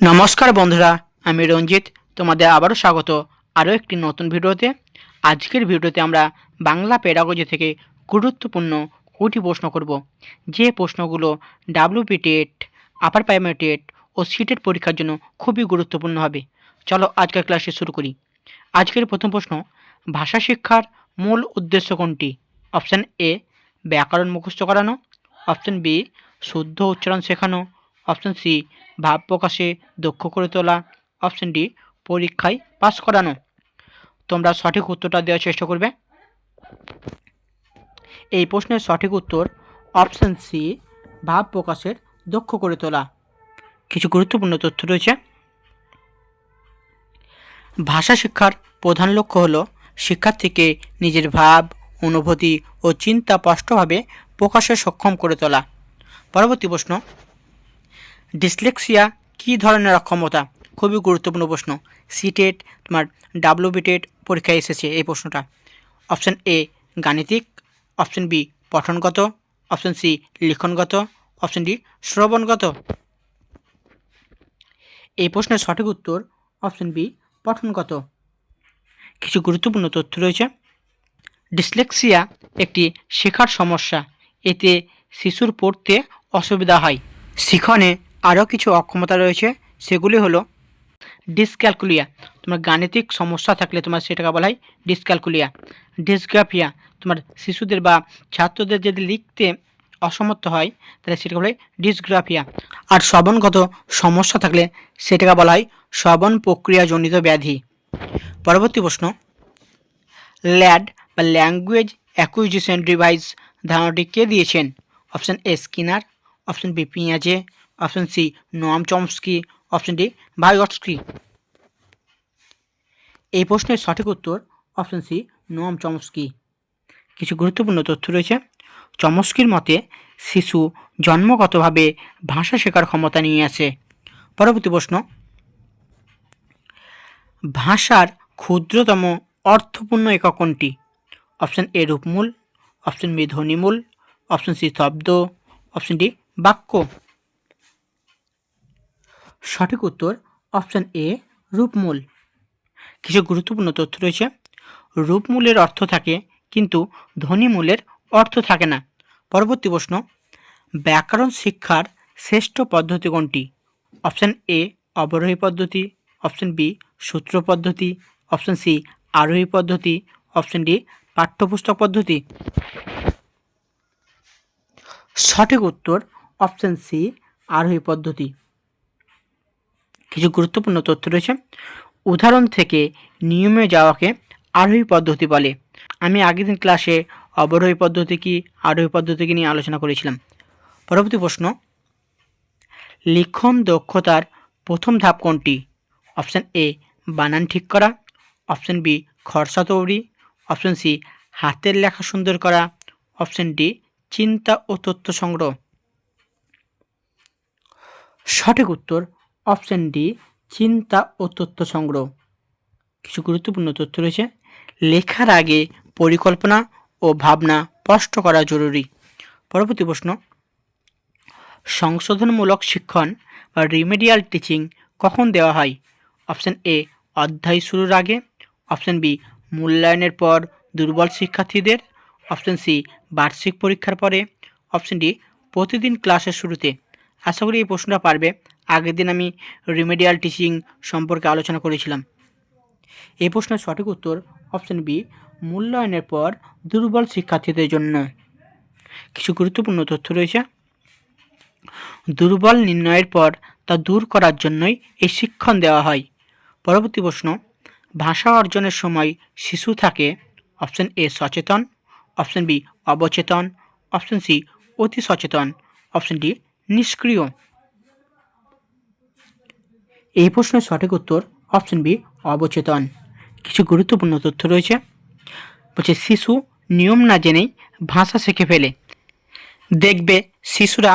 নমস্কার বন্ধুরা, আমি রঞ্জিত। তোমাদের আবারও স্বাগত আরও একটি নতুন ভিডিওতে। আজকের ভিডিওতে আমরা বাংলা পেডাগজি থেকে গুরুত্বপূর্ণ 2টি প্রশ্ন করব, যে প্রশ্নগুলো WB TET, upper primary TET ও সিটেট পরীক্ষার জন্য খুবই গুরুত্বপূর্ণ হবে। চলো আজকের ক্লাসটি শুরু করি। আজকের প্রথম প্রশ্ন, ভাষা শিক্ষার মূল উদ্দেশ্য কোনটি? অপশান এ, ব্যাকরণ মুখস্থ করানো। অপশান বি, শুদ্ধ উচ্চারণ শেখানো। অপশান সি, ভাব প্রকাশে দক্ষ করে তোলা। অপশান ডি, পরীক্ষায় পাস করানো। তোমরা সঠিক উত্তরটা দেওয়ার চেষ্টা করবে। এই প্রশ্নের সঠিক উত্তর অপশান সি, ভাব প্রকাশের দক্ষ করে তোলা। কিছু গুরুত্বপূর্ণ তথ্য রয়েছে। ভাষা শিক্ষার প্রধান লক্ষ্য হল শিক্ষার্থীকে নিজের ভাব, অনুভূতি ও চিন্তা স্পষ্টভাবে প্রকাশে সক্ষম করে তোলা। পরবর্তী প্রশ্ন, ডিসলেক্সিয়া কী ধরনের অক্ষমতা? খুবই গুরুত্বপূর্ণ প্রশ্ন। সিটেট, তোমার ডাব্লিউবি টেট পরীক্ষায় এসেছে এই প্রশ্নটা। অপশান এ, গাণিতিক। অপশান বি, পঠনগত। অপশান সি, লিখনগত। অপশান ডি, শ্রবণগত। এই প্রশ্নের সঠিক উত্তর অপশান বি, পঠনগত। কিছু গুরুত্বপূর্ণ তথ্য রয়েছে। ডিসলেক্সিয়া একটি শেখার সমস্যা। এতে শিশুর পড়তে অসুবিধা হয়। শিখনে আরও কিছু অক্ষমতা রয়েছে, সেগুলি হলো ডিসক্যালকুলিয়া, তোমার গাণিতিক সমস্যা থাকলে তোমার সেটাকে বলা হয় ডিসক্যালকুলিয়া। ডিসগ্রাফিয়া, তোমার শিশুদের বা ছাত্রদের যদি লিখতে অসমর্থ হয় তাহলে সেটাকে বলা হয় ডিসগ্রাফিয়া। আর শ্রবণগত সমস্যা থাকলে সেটাকে বলা হয় শ্রবণ প্রক্রিয়াজনিত ব্যাধি। পরবর্তী প্রশ্ন, ল্যাড বা ল্যাঙ্গুয়েজ অ্যাকুইজিশন ডিভাইস ধারণাটি কে দিয়েছেন? Option A, Skinner. Option B, পিয়াজে। Option C, Noam Chomsky. Option D, Vygotsky. এই প্রশ্নের সঠিক উত্তর অপশান সি, নোয়াম চমস্কি। কিছু গুরুত্বপূর্ণ তথ্য রয়েছে। চমস্কির মতে শিশু জন্মগতভাবে ভাষা শেখার ক্ষমতা নিয়ে আসে। পরবর্তী প্রশ্ন, ভাষার ক্ষুদ্রতম অর্থপূর্ণ একক কোনটি? অপশান এ, রূপমূল। অপশান বি, ধ্বনিমূল। অপশান সি, শব্দ। অপশান ডি, বাক্য। সঠিক উত্তর অপশান এ, রূপমূল। কিছু গুরুত্বপূর্ণ তথ্য রয়েছে। রূপমূলের অর্থ থাকে কিন্তু ধ্বনিমূলের অর্থ থাকে না। পরবর্তী প্রশ্ন, ব্যাকরণ শিক্ষার শ্রেষ্ঠ পদ্ধতি কোনটি? অপশান এ, অবরোহী পদ্ধতি। অপশান বি, সূত্র পদ্ধতি। অপশান সি, আরোহী পদ্ধতি। অপশান ডি, পাঠ্যপুস্তক পদ্ধতি। সঠিক উত্তর অপশান সি, আরোহী পদ্ধতি। কিছু গুরুত্বপূর্ণ তথ্য রয়েছে। উদাহরণ থেকে নিয়মে যাওয়াকে আরোহী পদ্ধতি বলে। আমি আগের দিন ক্লাসে অবরোহী পদ্ধতি কি, আরোহী পদ্ধতিকে নিয়ে আলোচনা করেছিলাম। পরবর্তী প্রশ্ন, লিখন দক্ষতার প্রথম ধাপ কোনটি? অপশান এ, বানান ঠিক করা। অপশান বি, খরচা তৈরি। অপশান সি, হাতের লেখা সুন্দর করা। অপশান ডি, চিন্তা ও তথ্য সংগ্রহ। সঠিক উত্তর অপশান ডি, চিন্তা ও তথ্য সংগ্রহ। কিছু গুরুত্বপূর্ণ তথ্য রয়েছে। লেখার আগে পরিকল্পনা ও ভাবনা স্পষ্ট করা জরুরি। পরবর্তী প্রশ্ন, সংশোধনমূলক শিক্ষণ বা রিমেডিয়াল টিচিং কখন দেওয়া হয়? অপশান এ, অধ্যায় শুরুর আগে। অপশান বি, মূল্যায়নের পর দুর্বল শিক্ষার্থীদের। অপশান সি, বার্ষিক পরীক্ষার পরে। অপশান ডি, প্রতিদিন ক্লাসের শুরুতে। আশা করি এই প্রশ্নটা পারবে। আগের দিন আমি রিমেডিয়াল টিচিং সম্পর্কে আলোচনা করেছিলাম। এই প্রশ্নের সঠিক উত্তর অপশান বি, মূল্যায়নের পর দুর্বল শিক্ষার্থীদের জন্য। কিছু গুরুত্বপূর্ণ তথ্য রয়েছে। দুর্বল নির্ণয়ের পর তা দূর করার জন্যই এই শিক্ষণ দেওয়া হয়। পরবর্তী প্রশ্ন, ভাষা অর্জনের সময় শিশু থাকে অপশান এ, সচেতন। অপশান বি, অবচেতন। অপশান সি, অতি সচেতন। অপশান ডি, নিষ্ক্রিয়। এই প্রশ্নের সঠিক উত্তর অপশান বি, অবচেতন। কিছু গুরুত্বপূর্ণ তথ্য রয়েছে। বলছে শিশু নিয়ম না জেনেই ভাষা শিখে ফেলে। দেখবে শিশুরা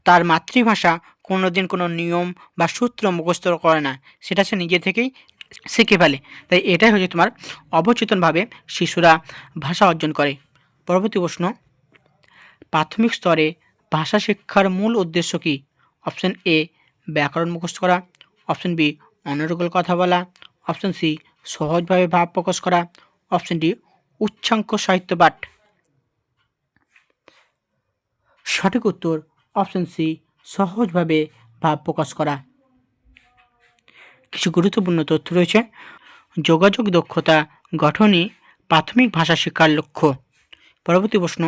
তার মাতৃভাষা কোনোদিন কোনো নিয়ম বা সূত্র মুখস্থ করে না, সেটা সে নিজে থেকেই শিখে ফেলে। তাই এটাই হচ্ছে তোমার অবচেতনভাবে শিশুরা ভাষা অর্জন করে। পরবর্তী প্রশ্ন, প্রাথমিক স্তরে ভাষা শিক্ষার মূল উদ্দেশ্য কী? অপশান এ, ব্যাকরণ মুখস্থ করা। অপশন বি অনর্গল কথা বলা, অপশন সি সহজভাবে ভাব প্রকাশ করা, অপশন ডি উচ্চাঙ্ক সাহিত্য পাঠ। সঠিক উত্তর অপশন সি সহজভাবে ভাব প্রকাশ করা। কিছু গুরুত্বপূর্ণ তথ্য রয়েছে। যোগাযোগ দক্ষতা গঠনই প্রাথমিক ভাষা শিক্ষার লক্ষ্য। পরবর্তী প্রশ্ন,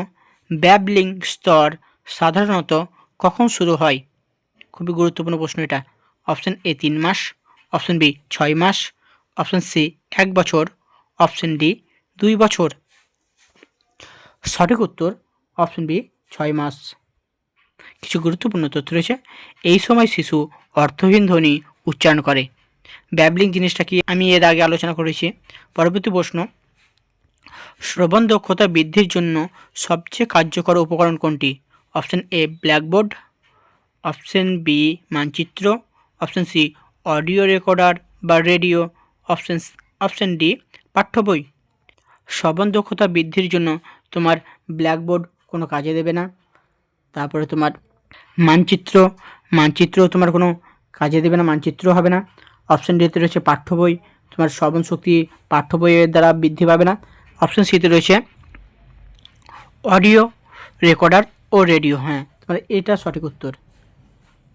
ব্যাবলিং স্তর সাধারণত কখন শুরু হয়? খুবই গুরুত্বপূর্ণ প্রশ্ন এটা। অপশন এ 3 মাস, অপশন বি 6 মাস, অপশন সি 1 বছর, অপশন ডি 2 বছর। সঠিক উত্তর অপশন বি 6 মাস। কিছু গুরুত্বপূর্ণ তথ্য রয়েছে। এই সময় শিশু অর্থহীন ধ্বনি উচ্চারণ করে। ব্যাবলিং জিনিসটা কি আমি এর আগে আলোচনা করেছি। পরবর্তী প্রশ্ন, শ্রবণ দক্ষতা বৃদ্ধির জন্য সবচেয়ে কার্যকর উপকরণ কোনটি? Option A blackboard, option B মানচিত্র, অপশন সি অডিও রেকর্ডার বা রেডিও, অপশন ডি পাঠ্য বই। শ্রবণ দক্ষতা বৃদ্ধির জন্য তোমার ব্ল্যাকবোর্ড কোনো কাজে দেবে না। তারপরে তোমার মানচিত্র তোমার কোনো কাজে দেবে না, মানচিত্র হবে না। অপশন ডিতে রয়েছে পাঠ্য বই, তোমার শ্রবণ শক্তি পাঠ্য বইয়ের দ্বারা বৃদ্ধি পাবে না। অপশন সিতে রয়েছে অডিও রেকর্ডার ও রেডিও। হ্যাঁ, তোমার এটা সঠিক উত্তর।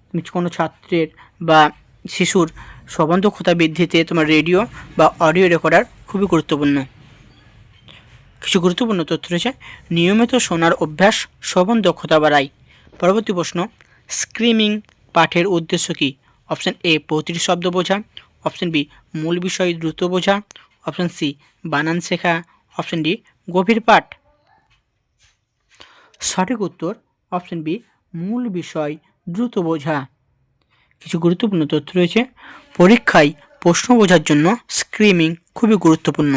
তুমি কোনো ছাত্রের বা শিশুর শ্রবণ দক্ষতা বৃদ্ধিতে তোমার রেডিও বা অডিও রেকর্ডার খুবই গুরুত্বপূর্ণ। কিছু গুরুত্বপূর্ণ তথ্য রয়েছে। নিয়মিত শোনার অভ্যাস শ্রবণ দক্ষতা বাড়ায়। পরবর্তী প্রশ্ন, স্ক্রিমিং পাঠের উদ্দেশ্য কী? অপশন এ প্রতিটি শব্দ বোঝা, অপশন বি মূল বিষয় দ্রুত বোঝা, অপশন সি বানান শেখা, অপশন ডি গভীর পাঠ। সঠিক উত্তর অপশন বি মূল বিষয় দ্রুত বোঝা। কিছু গুরুত্বপূর্ণ তথ্য রয়েছে। পরীক্ষায় প্রশ্ন বোঝার জন্য স্ক্রিমিং খুবই গুরুত্বপূর্ণ।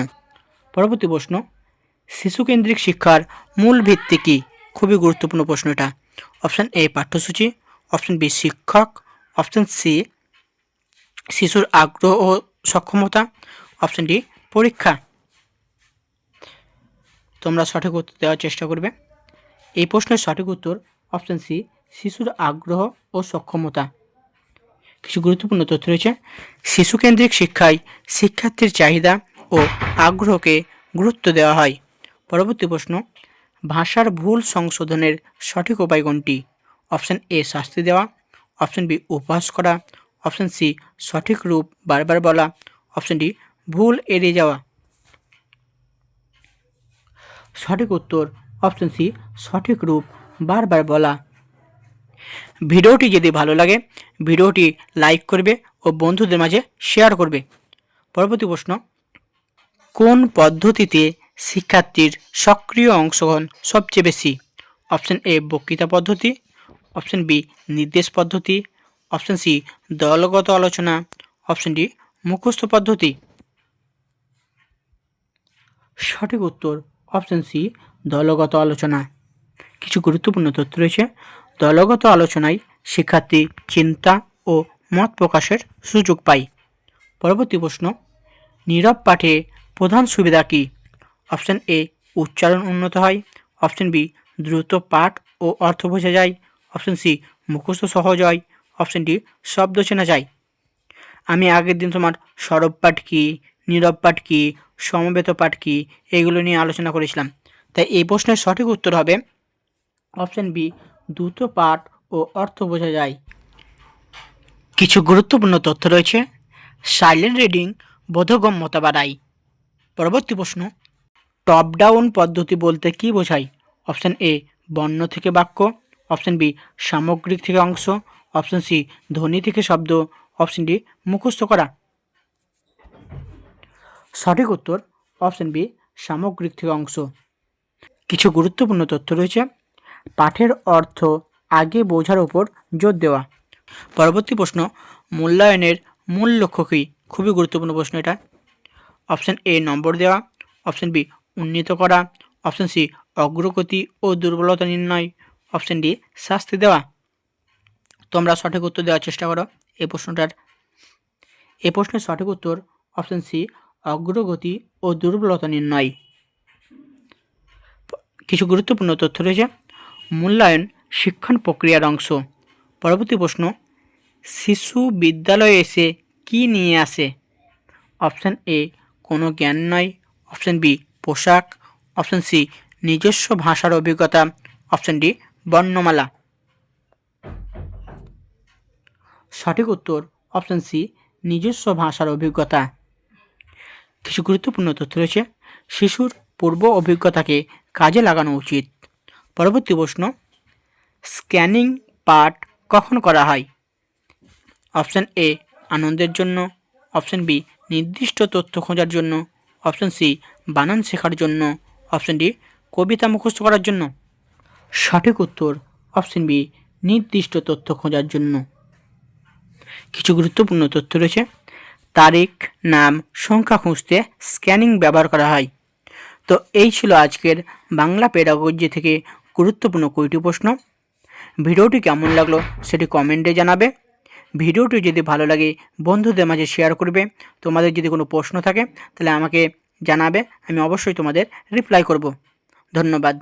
পরবর্তী প্রশ্ন, শিশুকেন্দ্রিক শিক্ষার মূল ভিত্তি কী? খুবই গুরুত্বপূর্ণ প্রশ্ন এটা। অপশন এ পাঠ্যসূচি, অপশন বি শিক্ষক, অপশন সি শিশুর আগ্রহ ও সক্ষমতা, অপশন ডি পরীক্ষা। তোমরা সঠিক উত্তর দেওয়ার চেষ্টা করবে। এই প্রশ্নের সঠিক উত্তর অপশন সি শিশুর আগ্রহ ও সক্ষমতা। কিছু গুরুত্বপূর্ণ তথ্য রয়েছে। শিশুকেন্দ্রিক শিক্ষায় শিক্ষার্থীর চাহিদা ও আগ্রহকে গুরুত্ব দেওয়া হয়। পরবর্তী প্রশ্ন, ভাষার ভুল সংশোধনের সঠিক উপায় কোনটি? অপশন এ শাস্তি দেওয়া, অপশন বি উপহাস করা, অপশন সি সঠিক রূপ বারবার বলা, অপশন ডি ভুল এড়িয়ে যাওয়া। সঠিক উত্তর অপশন সি সঠিক রূপ বারবার বলা। ভিডিওটি যদি ভালো লাগে ভিডিওটি লাইক করবে ও বন্ধুদের মাঝে শেয়ার করবে। পরবর্তী প্রশ্ন, কোন পদ্ধতিতে শিক্ষার্থীর সক্রিয় অংশগ্রহণ সবচেয়ে বেশি? অপশন এ বক্তৃতা পদ্ধতি, অপশন বি নির্দেশ পদ্ধতি, অপশন সি দলগত আলোচনা, অপশন ডি মুখস্থ পদ্ধতি। সঠিক উত্তর অপশন সি দলগত আলোচনা। কিছু গুরুত্বপূর্ণ তথ্য রয়েছে। দলগত আলোচনায় শিক্ষার্থী চিন্তা ও মত প্রকাশের সুযোগ পায়। পরবর্তী প্রশ্ন, নীরব পাঠে প্রধান সুবিধা কী? অপশন এ উচ্চারণ উন্নত হয়, অপশন বি দ্রুত পাঠ ও অর্থ বোঝা যায়, অপশন সি মুখস্থ সহজ হয়, অপশন ডি শব্দ চেনা যায়। আমি আগের দিন তোমার সরব পাঠ কী, নীরব পাঠ কী, সমবেত পাঠ কী এগুলো নিয়ে আলোচনা করেছিলাম। তাই এই প্রশ্নের সঠিক উত্তর হবে অপশন বি দ্রুত পাঠ ও অর্থ বোঝা যায়। কিছু গুরুত্বপূর্ণ তথ্য রয়েছে। সাইলেন্ট রিডিং বোধগম্যতা বাড়ায়। পরবর্তী প্রশ্ন, টপ ডাউন পদ্ধতি বলতে কী বোঝায়? অপশন এ বর্ণ থেকে বাক্য, অপশন বি সামগ্রিক থেকে অংশ, অপশন সি ধ্বনি থেকে শব্দ, অপশন ডি মুখস্থ করা। সঠিক উত্তর অপশন বি সামগ্রিক থেকে অংশ। কিছু গুরুত্বপূর্ণ তথ্য রয়েছে। পাঠের অর্থ আগে বোঝার উপর জোর দেওয়া। পরবর্তী প্রশ্ন, মূল্যায়নের মূল লক্ষ্য কী? খুবই গুরুত্বপূর্ণ প্রশ্ন এটা। অপশন এ নম্বর দেওয়া, অপশন বি উন্নীত করা, অপশন সি অগ্রগতি ও দুর্বলতা নির্ণয়, অপশন ডি শাস্তি দেওয়া। তোমরা সঠিক উত্তর দেওয়ার চেষ্টা করো এই প্রশ্নের সঠিক উত্তর অপশন সি অগ্রগতি ও দুর্বলতা নির্ণয়। কিছু গুরুত্বপূর্ণ তথ্য রয়েছে। মূল্যায়ন শিক্ষণ প্রক্রিয়ার অংশ। পরবর্তী প্রশ্ন, শিশু বিদ্যালয়ে এসে কি নিয়ে আসে? অপশান এ কোনো জ্ঞান নয়, অপশান বি পোশাক, অপশান সি নিজস্ব ভাষার অভিজ্ঞতা, অপশান ডি বর্ণমালা। সঠিক উত্তর অপশান সি নিজস্ব ভাষার অভিজ্ঞতা। কিছু গুরুত্বপূর্ণ তথ্য রয়েছে। শিশুর পূর্ব অভিজ্ঞতাকে কাজে লাগানো উচিত। পরবর্তী প্রশ্ন, স্ক্যানিং পাঠ কখন করা হয়? অপশান এ আনন্দের জন্য, অপশান বি নির্দিষ্ট তথ্য খোঁজার জন্য, অপশান সি বানান শেখার জন্য, অপশান ডি কবিতা মুখস্থ করার জন্য। সঠিক উত্তর অপশান বি নির্দিষ্ট তথ্য খোঁজার জন্য। কিছু গুরুত্বপূর্ণ তথ্য রয়েছে। তারিখ, নাম, সংখ্যা খুঁজতে স্ক্যানিং ব্যবহার করা হয়। তো এই ছিল আজকের বাংলা পেডাগোজি থেকে গুরুত্বপূর্ণ 20টি প্রশ্ন। ভিডিওটি কেমন লাগলো সেটি কমেন্টে জানাবে। ভিডিওটি যদি ভালো লাগে বন্ধুদের মাঝে শেয়ার করবে। তোমাদের যদি কোনো প্রশ্ন থাকে তাহলে আমাকে জানাবে, আমি অবশ্যই তোমাদের রিপ্লাই করব। ধন্যবাদ।